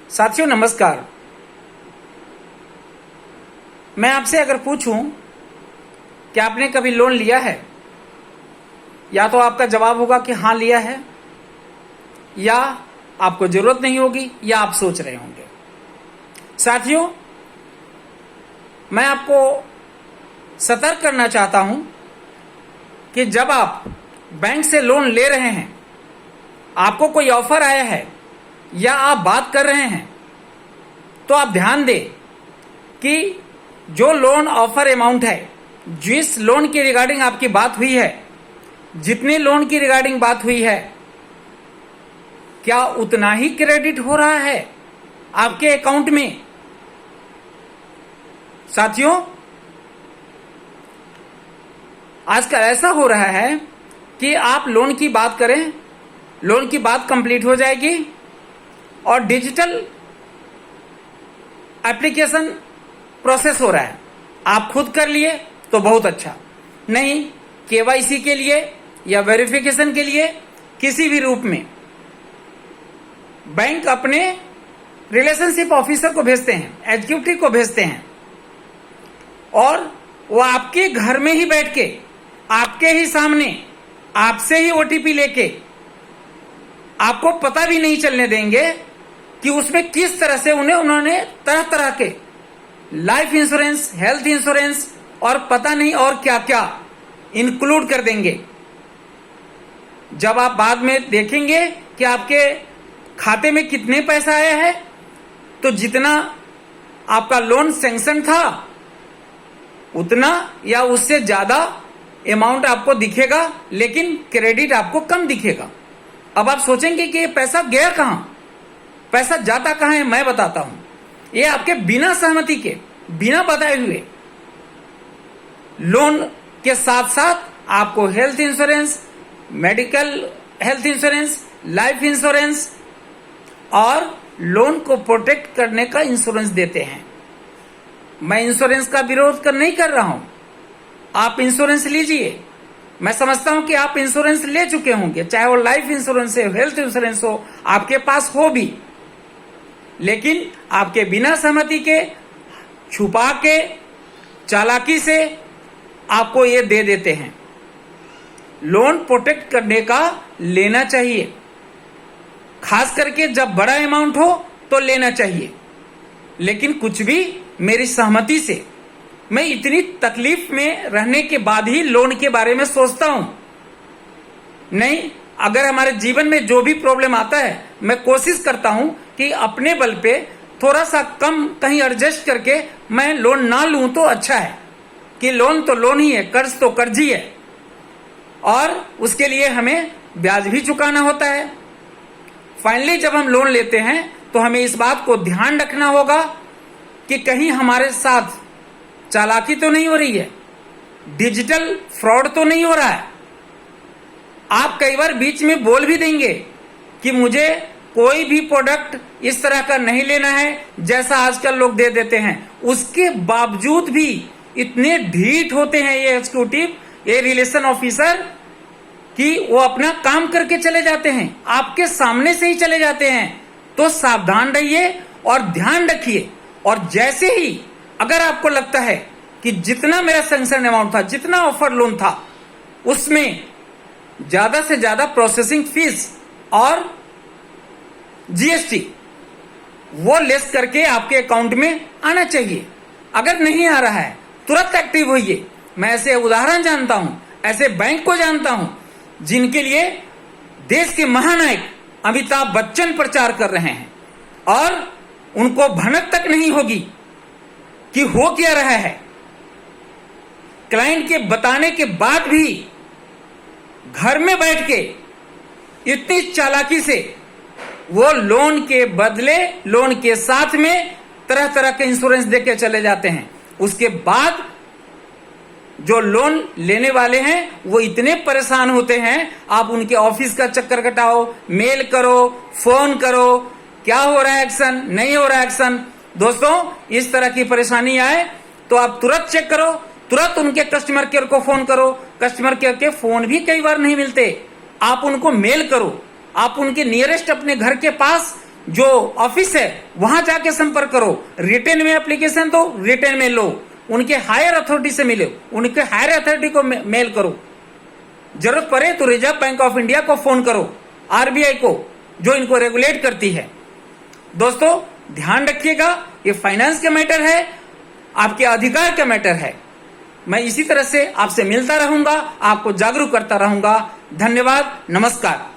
साथियों नमस्कार। मैं आपसे अगर पूछूं कि आपने कभी लोन लिया है, या तो आपका जवाब होगा कि हाँ लिया है, या आपको जरूरत नहीं होगी, या आप सोच रहे होंगे। साथियों, मैं आपको सतर्क करना चाहता हूं कि जब आप बैंक से लोन ले रहे हैं, आपको कोई ऑफर आया है या आप बात कर रहे हैं, तो आप ध्यान दें कि जो लोन ऑफर अमाउंट है, जिस लोन की रिगार्डिंग आपकी बात हुई है, जितने लोन की रिगार्डिंग बात हुई है, क्या उतना ही क्रेडिट हो रहा है आपके अकाउंट में। साथियों, आजकल ऐसा हो रहा है कि आप लोन की बात करें, लोन की बात कंप्लीट हो जाएगी और डिजिटल एप्लीकेशन प्रोसेस हो रहा है। आप खुद कर लिए तो बहुत अच्छा, नहीं केवाईसी के लिए या वेरिफिकेशन के लिए किसी भी रूप में बैंक अपने रिलेशनशिप ऑफिसर को भेजते हैं, एग्जीक्यूटिव को भेजते हैं, और वो आपके घर में ही बैठ के, आपके ही सामने, आपसे ही ओटीपी लेके आपको पता भी नहीं चलने देंगे कि उसमें किस तरह से उन्होंने तरह तरह के लाइफ इंश्योरेंस, हेल्थ इंश्योरेंस और पता नहीं और क्या क्या इंक्लूड कर देंगे। जब आप बाद में देखेंगे कि आपके खाते में कितने पैसा आया है, तो जितना आपका लोन सैंक्शन था उतना या उससे ज्यादा अमाउंट आपको दिखेगा, लेकिन क्रेडिट आपको कम दिखेगा। अब आप सोचेंगे कि ये पैसा गया कहां, पैसा जाता कहां है। मैं बताता हूं, ये आपके बिना सहमति के, बिना बताए हुए लोन के साथ साथ आपको health insurance, medical health insurance, life insurance और लोन को प्रोटेक्ट करने का इंश्योरेंस देते हैं। मैं इंश्योरेंस का विरोध नहीं कर रहा हूं, आप इंश्योरेंस लीजिए। मैं समझता हूं कि आप इंश्योरेंस ले चुके होंगे, चाहे वो लाइफ इंश्योरेंस हो, हेल्थ इंश्योरेंस हो, आपके पास हो भी, लेकिन आपके बिना सहमति के, छुपा के, चालाकी से आपको ये दे देते हैं। लोन प्रोटेक्ट करने का लेना चाहिए, खास करके जब बड़ा अमाउंट हो तो लेना चाहिए, लेकिन कुछ भी मेरी सहमति से। मैं इतनी तकलीफ में रहने के बाद ही लोन के बारे में सोचता हूं। नहीं, अगर हमारे जीवन में जो भी प्रॉब्लम आता है, मैं कोशिश करता हूं कि अपने बल पे थोड़ा सा कम कहीं एडजस्ट करके मैं लोन ना लूं तो अच्छा है, कि लोन तो लोन ही है, कर्ज तो कर्ज ही है, और उसके लिए हमें ब्याज भी चुकाना होता है। फाइनली जब हम लोन लेते हैं तो हमें इस बात को ध्यान रखना होगा कि कहीं हमारे साथ चालाकी तो नहीं हो रही है, डिजिटल फ्रॉड तो नहीं हो रहा है। आप कई बार बीच में बोल भी देंगे कि मुझे कोई भी प्रोडक्ट इस तरह का नहीं लेना है जैसा आजकल लोग दे देते हैं। उसके बावजूद भी इतने ढीठ होते हैं ये एग्जीक्यूटिव, ये रिलेशन ऑफिसर, कि वो अपना काम करके चले जाते हैं, आपके सामने से ही चले जाते हैं। तो सावधान रहिए और ध्यान रखिए। और जैसे ही अगर आपको लगता है कि जितना मेरा सैंक्शन अमाउंट था, जितना ऑफर लोन था, उसमें ज्यादा से ज्यादा प्रोसेसिंग फीस और जीएसटी वो लेस करके आपके अकाउंट में आना चाहिए। अगर नहीं आ रहा है तुरंत एक्टिव होइए। मैं ऐसे उदाहरण जानता हूं, ऐसे बैंक को जानता हूं जिनके लिए देश के महानायक अमिताभ बच्चन प्रचार कर रहे हैं, और उनको भनक तक नहीं होगी कि हो क्या रहा है। क्लाइंट के बताने के बाद भी घर में बैठ के इतनी चालाकी से वो लोन के बदले, लोन के साथ में तरह तरह के इंश्योरेंस देके चले जाते हैं। उसके बाद जो लोन लेने वाले हैं वो इतने परेशान होते हैं, आप उनके ऑफिस का चक्कर कटाओ, मेल करो, फोन करो, क्या हो रहा है एक्शन, नहीं हो रहा है एक्शन। दोस्तों, इस तरह की परेशानी आए तो आप तुरंत चेक करो, तुरंत उनके कस्टमर केयर को फोन करो। कस्टमर केयर के फोन भी कई बार नहीं मिलते, आप उनको मेल करो, आप उनके नियरेस्ट अपने घर के पास जो ऑफिस है वहां जाके संपर्क करो। रिटर्न में एप्लीकेशन दो, रिटर्न में लो, उनके हायर अथॉरिटी से मिलो, उनके हायर अथॉरिटी को मेल करो। जरूरत पड़े तो रिजर्व बैंक ऑफ इंडिया को फोन करो, आरबीआई को, जो इनको रेगुलेट करती है। दोस्तों ध्यान रखिएगा, ये फाइनेंस का मैटर है, आपके अधिकार का मैटर है। मैं इसी तरह से आपसे मिलता रहूंगा, आपको जागरूक करता रहूंगा। धन्यवाद, नमस्कार।